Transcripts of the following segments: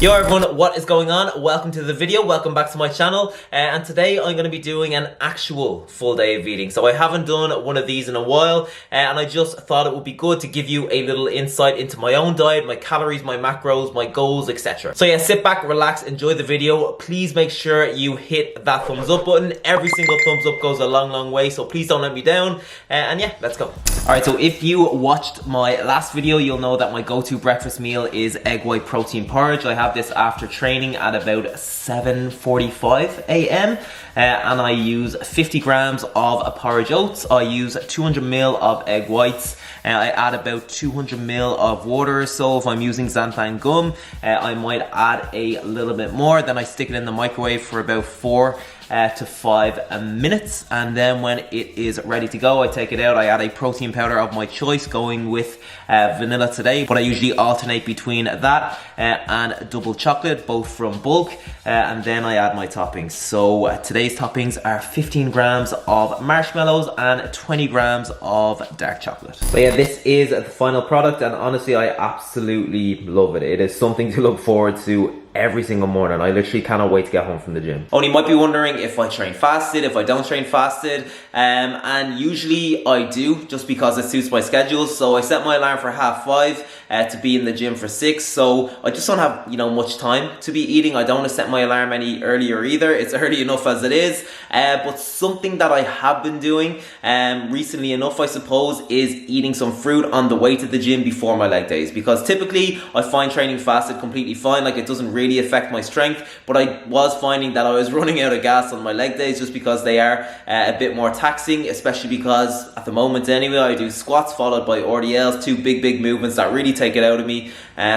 Yo everyone, what is going on? Welcome to the video, welcome back to my channel, and today I'm going to be doing an actual full day of eating. So I haven't done one of these in a while, and I just thought it would be good to give you a little insight into my own diet, my calories, my macros, my goals, etc. So yeah, sit back, relax, enjoy the video. Please make sure you hit that thumbs up button. Every single thumbs up goes a long way, so please don't let me down, and yeah, let's go. Alright, so if you watched my last video, you'll know that my go-to breakfast meal is egg white protein porridge. I have this after training at about 7:45 a.m. And I use 50 grams of porridge oats. I use 200 ml of egg whites. I add about 200 ml of water. So if I'm using xanthan gum, I might add a little bit more. Then I stick it in the microwave for about 4 to 5 minutes, and then when it is ready to go, I take it out. I add a protein powder of my choice, going with vanilla today, but I usually alternate between that and double chocolate, both from bulk, and then I add my toppings. So today's toppings are 15 grams of marshmallows and 20 grams of dark chocolate. But yeah, this is the final product, and honestly I absolutely love it. It is something to look forward to every single morning. I literally cannot wait to get home from the gym. Oh, and you might be wondering if I train fasted, if I don't train fasted, and usually I do, just because it suits my schedule. So I set my alarm for 5:30 to be in the gym for 6. So I just don't have, much time to be eating. I don't want to set my alarm any earlier either. It's early enough as it is. But something that I have been doing recently enough, I suppose, is eating some fruit on the way to the gym before my leg days. Because typically I find training fasted completely fine. Like, it doesn't really affect my strength, but I was finding that I was running out of gas on my leg days, just because they are a bit more taxing, especially because at the moment anyway I do squats followed by RDLs, two big movements that really take it out of me.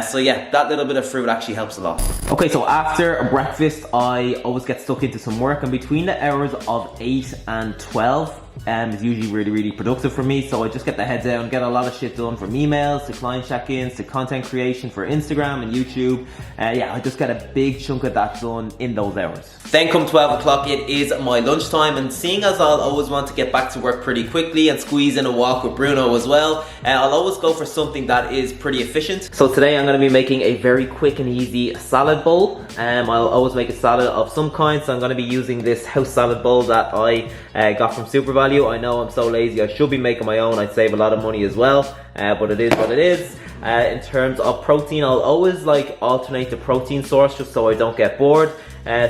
So yeah, that little bit of fruit actually helps a lot. Okay, so after breakfast I always get stuck into some work, and between the hours of 8 and 12 is usually really productive for me. So I just get the head down, get a lot of shit done, from emails to client check-ins to content creation for Instagram and YouTube. Yeah, I just get a big chunk of that done in those hours. Then come 12 o'clock, it is my lunchtime, and seeing as I'll always want to get back to work pretty quickly and squeeze in a walk with Bruno as well, I'll always go for something that is pretty efficient. So today I'm going to be making a very quick and easy salad bowl. I'll always make a salad of some kind, so I'm going to be using this house salad bowl that I got from Super Value. I know I'm so lazy, I should be making my own. I'd save a lot of money as well, but it is what it is. In terms of protein, I'll always alternate the protein source just so I don't get bored.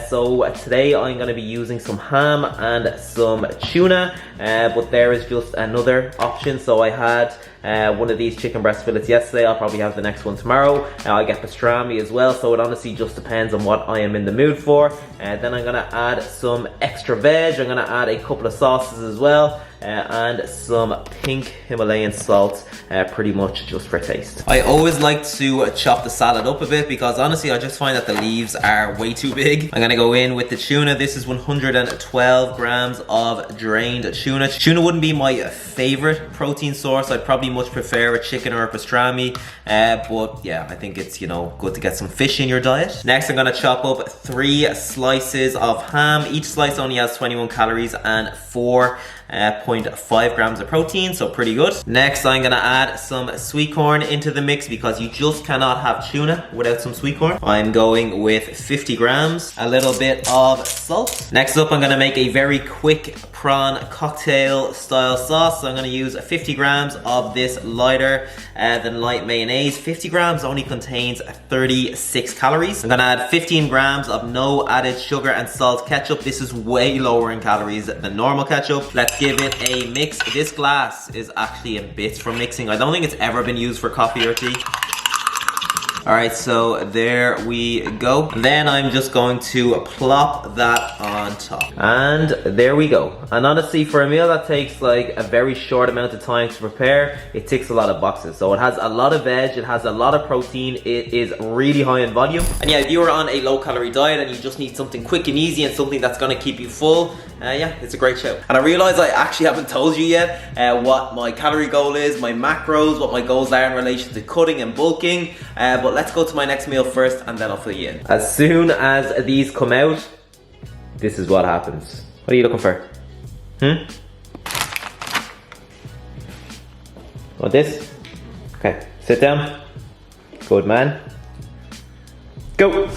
So today I'm going to be using some ham and some tuna, but there is just another option. So I had one of these chicken breast fillets yesterday. I'll probably have the next one tomorrow. I get pastrami as well, so it honestly just depends on what I am in the mood for. Then I'm going to add some extra veg. I'm going to add a couple of sauces as well, and some pink Himalayan salt, pretty much just for taste. I always like to chop the salad up a bit, because honestly I just find that the leaves are way too big. I'm gonna go in with the tuna. This is 112 grams of drained tuna. Tuna wouldn't be my favorite protein source. I'd probably much prefer a chicken or a pastrami, but yeah, I think it's good to get some fish in your diet. Next I'm gonna chop up 3 slices of ham. Each slice only has 21 calories and 4.5 grams of protein, so pretty good. Next I'm gonna add some sweet corn into the mix, because you just cannot have tuna without some sweet corn. I'm going with 50 grams, a little bit of salt. Next up I'm gonna make a very quick prawn cocktail style sauce. So I'm gonna use 50 grams of this lighter than light mayonnaise. 50 grams only contains 36 calories. I'm gonna add 15 grams of no added sugar and salt ketchup. This is way lower in calories than normal ketchup. Let's give it a mix. This glass is actually in bits for mixing. I don't think it's ever been used for coffee or tea. Alright, so there we go. Then I'm just going to plop that on top. And there we go. And honestly, for a meal that takes a very short amount of time to prepare, it ticks a lot of boxes. So it has a lot of veg, it has a lot of protein, it is really high in volume. And yeah, if you are on a low calorie diet and you just need something quick and easy and something that's gonna keep you full, yeah, it's a great show. And I realize I actually haven't told you yet what my calorie goal is, my macros, what my goals are in relation to cutting and bulking, but let's go to my next meal first, and then I'll fill you in. As soon as these come out, this is what happens. What are you looking for? Want this? Okay, sit down. Good man. Go.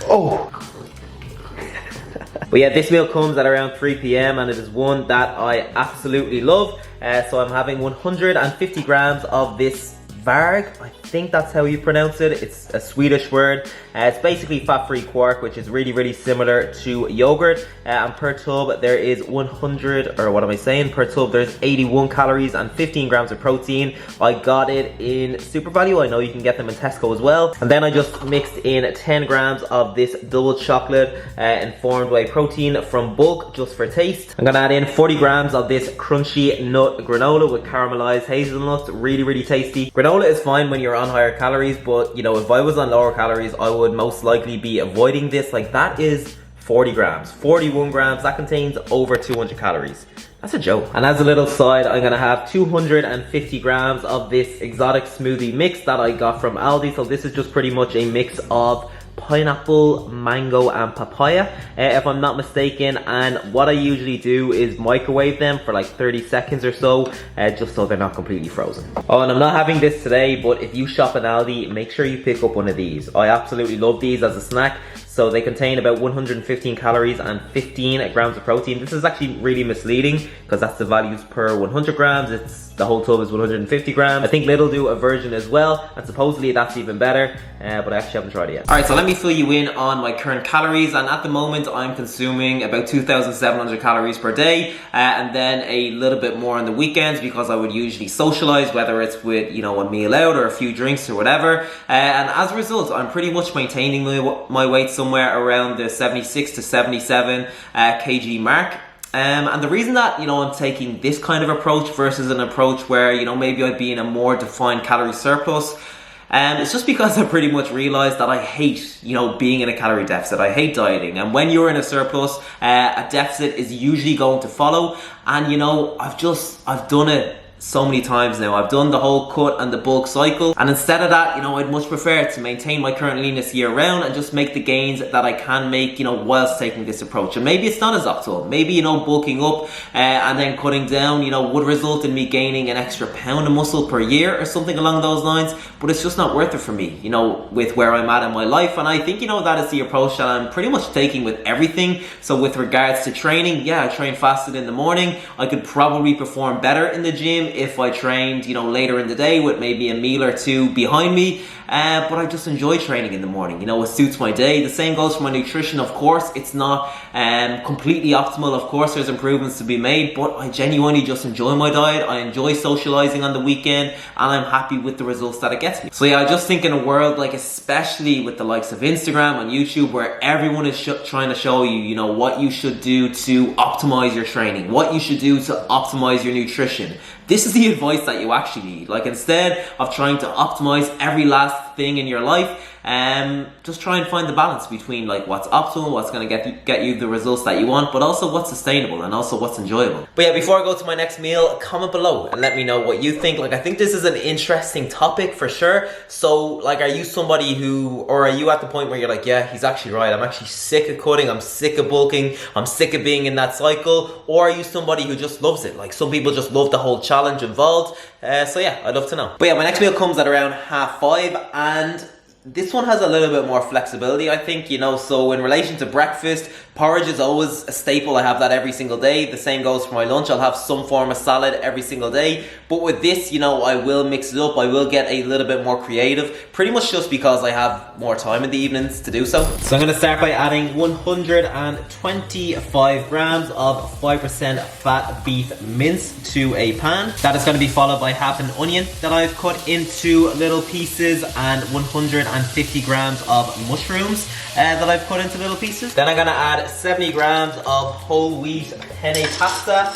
Oh. But yeah, this meal comes at around 3 p.m. and it is one that I absolutely love. So I'm having 150 grams of this varg. I think that's how you pronounce it. It's a Swedish word. It's basically fat-free quark, which is really similar to yogurt. And per tub there is 100, or what am I saying? Per tub there's 81 calories and 15 grams of protein. I got it in Super Value. I know you can get them in Tesco as well. And then I just mixed in 10 grams of this double chocolate informed whey protein from Bulk, just for taste. I'm gonna add in 40 grams of this crunchy nut granola with caramelized hazelnuts. Really tasty. Granola is fine when you're on higher calories, but you know, if I was on lower calories, I would most likely be avoiding this. Like, that is 40 grams, 41 grams, that contains over 200 calories. That's a joke. And as a little side, I'm gonna have 250 grams of this exotic smoothie mix that I got from Aldi. So this is just pretty much a mix of pineapple, mango and papaya, if I'm not mistaken. And what I usually do is microwave them for like 30 seconds or so, just so they're not completely frozen. Oh, and I'm not having this today, but if you shop in Aldi, make sure you pick up one of these. I absolutely love these as a snack. So they contain about 115 calories and 15 grams of protein. This is actually really misleading because that's the values per 100 grams. The whole tub is 150 grams. I think Lidl do a version as well, and supposedly that's even better, but I actually haven't tried it yet. All right, so let me fill you in on my current calories, and at the moment I'm consuming about 2,700 calories per day, and then a little bit more on the weekends because I would usually socialize, whether it's with, you know, a meal out or a few drinks or whatever, and as a result, I'm pretty much maintaining my weight somewhere around the 76 to 77 kg mark. And the reason that, you know, I'm taking this kind of approach versus an approach where, you know, maybe I'd be in a more defined calorie surplus, it's just because I pretty much realized that I hate, you know, being in a calorie deficit. I hate dieting. And when you're in a surplus, a deficit is usually going to follow. And, you know, I've done it so many times now. I've done the whole cut and the bulk cycle, and instead of that, you know, I'd much prefer to maintain my current leanness year round and just make the gains that I can make, you know, whilst taking this approach. And maybe it's not as optimal. Maybe, you know, bulking up and then cutting down, you know, would result in me gaining an extra pound of muscle per year or something along those lines, but it's just not worth it for me, you know, with where I'm at in my life. And I think, you know, that is the approach that I'm pretty much taking with everything. So with regards to training, yeah, I train fasted in the morning. I could probably perform better in the gym if I trained, you know, later in the day with maybe a meal or two behind me, but I just enjoy training in the morning. You know, it suits my day. The same goes for my nutrition, of course. It's not completely optimal. Of course, there's improvements to be made, but I genuinely just enjoy my diet. I enjoy socializing on the weekend, and I'm happy with the results that it gets me. So yeah, I just think in a world like, especially with the likes of Instagram and YouTube, where everyone is trying to show you, you know, what you should do to optimize your training, what you should do to optimize your nutrition, this is the advice that you actually need. Like, instead of trying to optimize every last thing in your life, just try and find the balance between like what's optimal, what's going to get you the results that you want, but also what's sustainable and also what's enjoyable. But yeah, before I go to my next meal, comment below and let me know what you think. Like, I think this is an interesting topic for sure. So like, are you somebody who, or are you at the point where you're like, yeah, he's actually right, I'm actually sick of cutting, I'm sick of bulking, I'm sick of being in that cycle? Or are you somebody who just loves it? Like, some people just love the whole challenge involved. So yeah, I'd love to know. But yeah, my next meal comes at around 5:30, and this one has a little bit more flexibility, I think, you know. So in relation to breakfast, porridge is always a staple. I have that every single day. The same goes for my lunch. I'll have some form of salad every single day. But with this, you know, I will mix it up. I will get a little bit more creative, pretty much just because I have more time in the evenings to do so. So I'm going to start by adding 125 grams of 5% fat beef mince to a pan. That is going to be followed by half an onion that I've cut into little pieces, and 150 grams of mushrooms that I've cut into little pieces. Then I'm going to add 70 grams of whole wheat penne pasta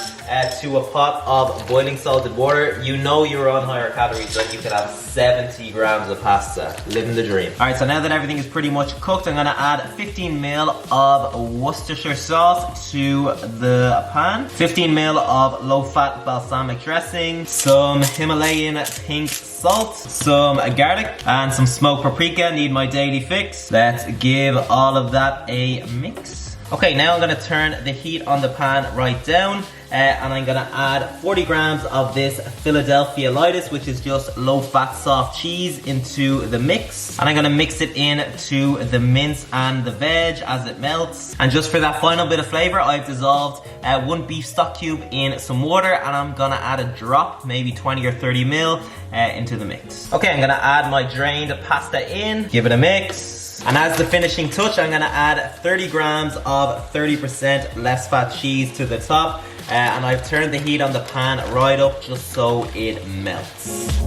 to a pot of boiling salted water. You know you're on higher calories when you can have 70 grams of pasta. Living the dream. Alright, so now that everything is pretty much cooked, I'm going to add 15 ml of Worcestershire sauce to the pan, 15 ml of low-fat balsamic dressing, some Himalayan pink salt, some garlic, and some smoked paprika. Need my daily fix. Let's give all of that a mix. Okay, now I'm going to turn the heat on the pan right down, and I'm gonna add 40 grams of this Philadelphia Lightus, which is just low-fat soft cheese, into the mix. And I'm gonna mix it in to the mince and the veg as it melts. And just for that final bit of flavor, I've dissolved 1 beef stock cube in some water, and I'm gonna add a drop, maybe 20 or 30 ml, into the mix. Okay, I'm gonna add my drained pasta in, give it a mix. And as the finishing touch, I'm gonna add 30 grams of 30% less fat cheese to the top. And I've turned the heat on the pan right up just so it melts.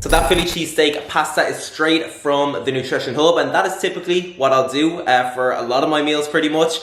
So that Philly cheesesteak pasta is straight from the Nutrition Hub, and that is typically what I'll do for a lot of my meals pretty much.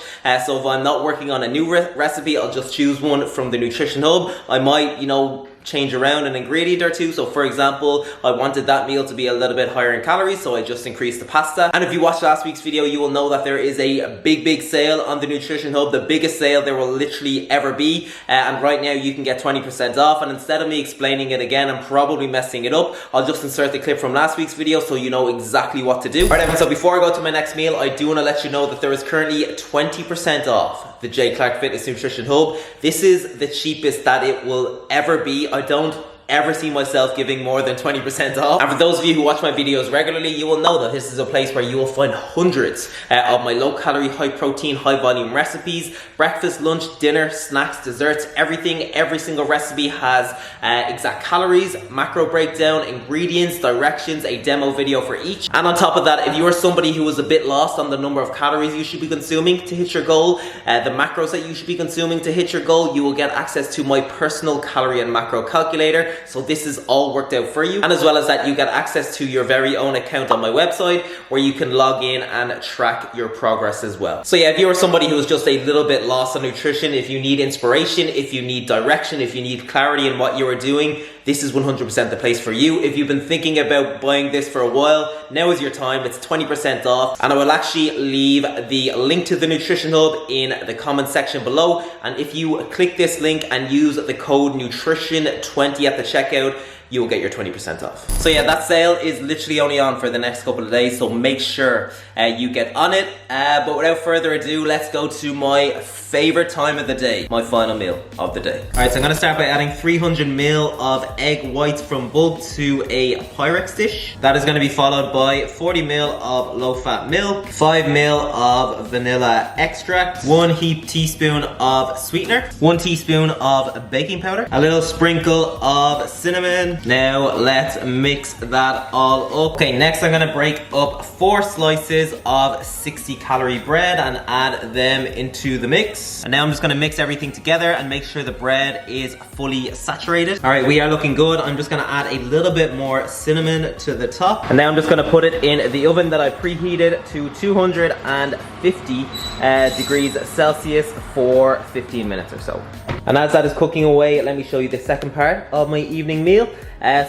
So if I'm not working on a new recipe, I'll just choose one from the Nutrition Hub. I might, you know, change around an ingredient or two. So for example, I wanted that meal to be a little bit higher in calories, so I just increased the pasta. And if you watched last week's video, you will know that there is a big sale on the Nutrition Hub, the biggest sale there will literally ever be. And right now you can get 20% off. And instead of me explaining it again, I'm probably messing it up, I'll just insert the clip from last week's video so you know exactly what to do. Alright everyone, so before I go to my next meal, I do want to let you know that there is currently 20% off the J. Clark Fitness Nutrition Hub. This is the cheapest that it will ever be. I don't ever see myself giving more than 20% off. And for those of you who watch my videos regularly, you will know that this is a place where you will find hundreds of my low calorie, high protein, high volume recipes. Breakfast, lunch, dinner, snacks, desserts, everything. Every single recipe has exact calories, macro breakdown, ingredients, directions, a demo video for each. And on top of that, if you are somebody who is a bit lost on the number of calories you should be consuming to hit your goal, the macros that you should be consuming to hit your goal, you will get access to my personal calorie and macro calculator. So this is all worked out for you. And as well as that, you get access to your very own account on my website where you can log in and track your progress as well. So yeah, if you are somebody who is just a little bit lost on nutrition, if you need inspiration, if you need direction, if you need clarity in what you are doing, this is 100% the place for you. If you've been thinking about buying this for a while, now is your time. It's 20% off. And I will actually leave the link to the Nutrition Hub in the comment section below. And if you click this link and use the code nutrition20 at the checkout, you will get your 20% off. So yeah, that sale is literally only on for the next couple of days, so make sure you get on it. But without further ado, let's go to my favorite time of the day, my final meal of the day. All right, so I'm gonna start by adding 300 ml of egg whites from bulk to a Pyrex dish. That is gonna be followed by 40 ml of low-fat milk, 5 ml of vanilla extract, 1 heaped teaspoon of sweetener, 1 teaspoon of baking powder, a little sprinkle of cinnamon. Now let's mix that all up. Okay, next I'm gonna break up 4 slices of 60 calorie bread and add them into the mix. And now I'm just gonna mix everything together and make sure the bread is fully saturated. All right, we are looking good. I'm just gonna add a little bit more cinnamon to the top. And now I'm just gonna put it in the oven that I preheated to 250 degrees Celsius for 15 minutes or so. And as that is cooking away, let me show you the second part of my evening meal.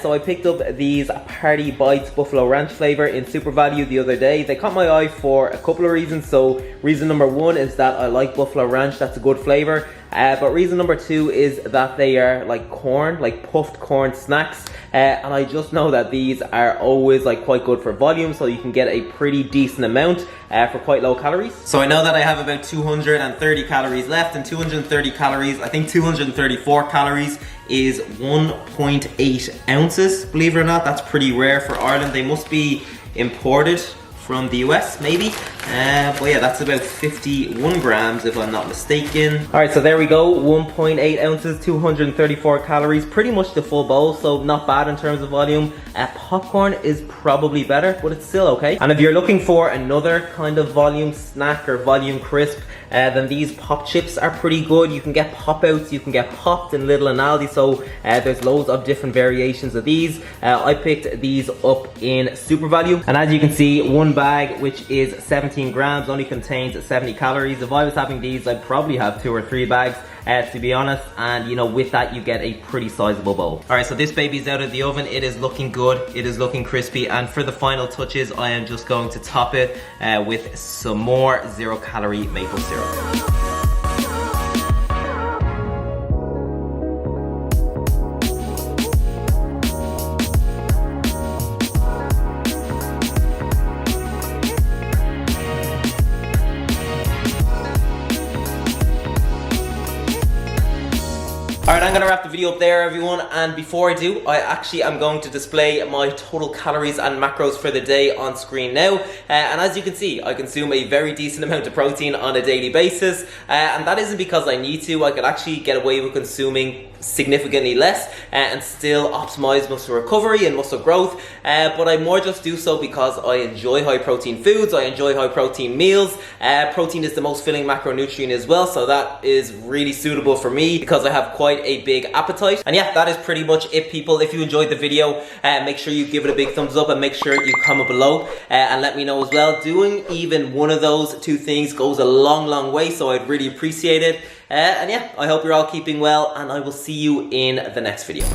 So I picked up these Party Bites Buffalo Ranch flavor in Super Value the other day. They caught my eye for a couple of reasons. So reason number 1 is that I like Buffalo Ranch, that's a good flavor. But reason number 2 is that they are like corn, like puffed corn snacks. And I just know that these are always like quite good for volume, so you can get a pretty decent amount for quite low calories. So I know that I have about 230 calories left, and 230 calories, I think 234 calories is 1.8 ounces. Believe it or not, that's pretty rare for Ireland. They must be imported from the US maybe. But yeah, that's about 51 grams if I'm not mistaken. All right, so there we go, 1.8 ounces, 234 calories, pretty much the full bowl, so not bad in terms of volume. Popcorn is probably better, but it's still okay. And if you're looking for another kind of volume snack or volume crisp, then these pop chips are pretty good. You can get pop outs, you can get popped in Lidl and Aldi, so there's loads of different variations of these. I picked these up in Super Value, and as you can see, one bag, which is 17 grams, only contains 70 calories. If I was having these, I'd probably have 2 or 3 bags. to be honest, and you know, with that you get a pretty sizable bowl. All right, so this baby's out of the oven. It is looking good, it is looking crispy, and for the final touches I am just going to top it with some more 0-calorie maple syrup. Alright, I'm going to wrap the video up there, everyone, and before I do, I actually am going to display my total calories and macros for the day on screen now, and as you can see, I consume a very decent amount of protein on a daily basis, and that isn't because I need to. I could actually get away with consuming significantly less and still optimize muscle recovery and muscle growth, but I more just do so because I enjoy high protein foods, I enjoy high protein meals. Protein is the most filling macronutrient as well, so that is really suitable for me because I have quite a big appetite. And yeah, that is pretty much it, people. If you enjoyed the video, make sure you give it a big thumbs up and make sure you comment below and let me know as well. Doing even one of those two things goes a long way, so I'd really appreciate it. And yeah, I hope you're all keeping well, and I will see you in the next video.